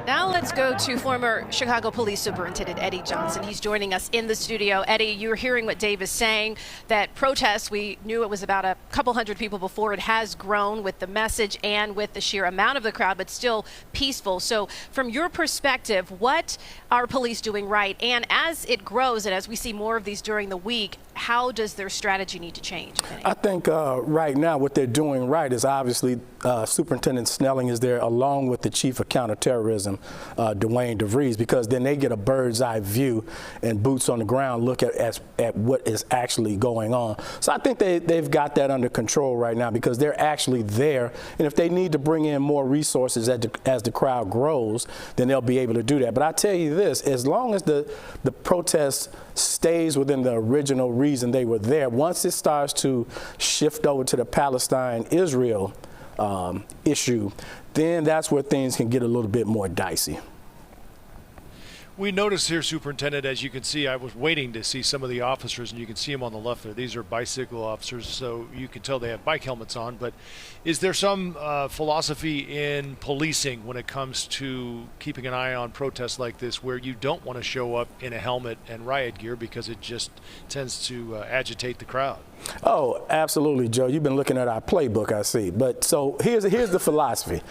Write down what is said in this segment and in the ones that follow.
Now let's go to former Chicago Police Superintendent Eddie Johnson. He's joining us in the studio. Eddie, you're hearing what Dave is saying, that protests, we knew it was about a couple hundred people before. It has grown with the message and with the sheer amount of the crowd, but still peaceful. So from your perspective, what are police doing right? And as it grows and as we see more of these during the week, how does their strategy need to change? I think right now what they're doing right is obviously Superintendent Snelling is there along with the Chief of Counterterrorism, Dwayne DeVries, because then they get a bird's eye view and boots on the ground look at what is actually going on. So I think they've got that under control right now because they're actually there. And if they need to bring in more resources as the crowd grows, then they'll be able to do that. But I tell you this, as long as the protest stays within the original reason they were there, once it starts to shift over to the Palestine-Israel issue, then that's where things can get a little bit more dicey. We noticed here, Superintendent, as you can see, I was waiting to see some of the officers, and you can see them on the left there. These are bicycle officers, so you can tell they have bike helmets on. But is there some philosophy in policing when it comes to keeping an eye on protests like this where you don't want to show up in a helmet and riot gear because it just tends to agitate the crowd? Oh, absolutely, Joe. You've been looking at our playbook, I see. But so here's the philosophy.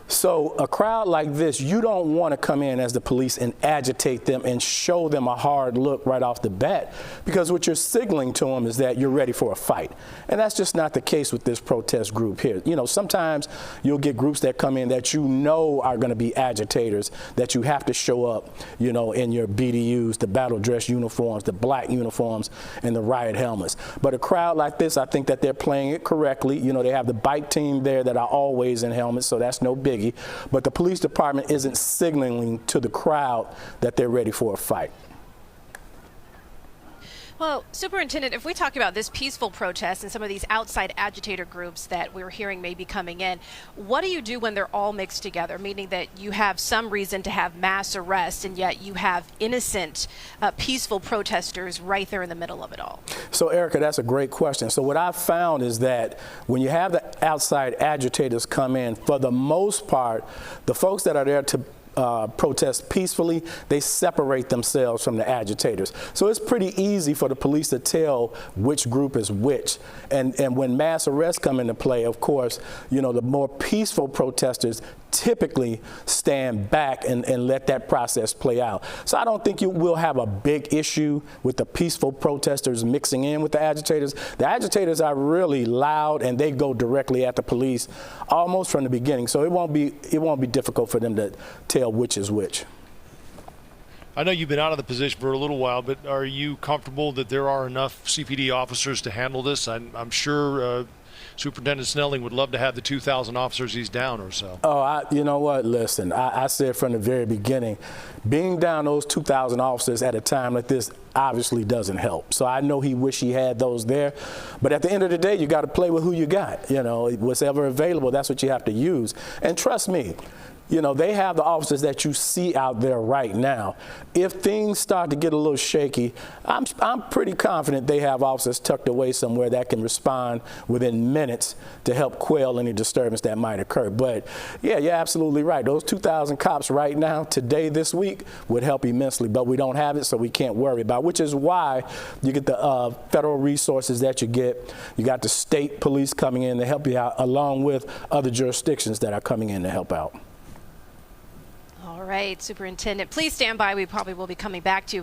So a crowd like this, you don't want to come in as the police and agitate them and show them a hard look right off the bat, because what you're signaling to them is that you're ready for a fight. And that's just not the case with this protest group here. You know, sometimes you'll get groups that come in that you know are going to be agitators, that you have to show up, you know, in your BDUs, the battle dress uniforms, the black uniforms, and the riot helmets. But a crowd like this, I think that they're playing it correctly. You know, they have the bike team there that are always in helmets, so that's no big. But the police department isn't signaling to the crowd that they're ready for a fight. Well, Superintendent, if we talk about this peaceful protest and some of these outside agitator groups that we're hearing may be coming in, what do you do when they're all mixed together, meaning that you have some reason to have mass arrests and yet you have innocent, peaceful protesters right there in the middle of it all? So, Erica, that's a great question. So what I've found is that when you have the outside agitators come in, for the most part, the folks that are there to protest peacefully, they separate themselves from the agitators. So it's pretty easy for the police to tell which group is which. And when mass arrests come into play, of course, you know, the more peaceful protesters typically stand back and let that process play out. So I don't think you will have a big issue with the peaceful protesters mixing in with the agitators. The agitators are really loud and they go directly at the police almost from the beginning. So it won't be difficult for them to tell which is which. I know you've been out of the position for a little while, but are you comfortable that there are enough CPD officers to handle this? I'm sure Superintendent Snelling would love to have the 2,000 officers he's down or so. Oh, you know what? Listen, I said from the very beginning, being down those 2,000 officers at a time like this obviously doesn't help. So I know he wish he had those there. But at the end of the day, you got to play with who you got. You know, what's ever available, that's what you have to use. And trust me, you know, they have the officers that you see out there right now. If things start to get a little shaky, I'm pretty confident they have officers tucked away somewhere that can respond within minutes to help quell any disturbance that might occur. But yeah, you're absolutely right. Those 2,000 cops right now, today, this week, would help immensely. But we don't have it, so we can't worry about it, which is why you get the federal resources that you get. You got the state police coming in to help you out, along with other jurisdictions that are coming in to help out. All right, Superintendent, please stand by. We probably will be coming back to you.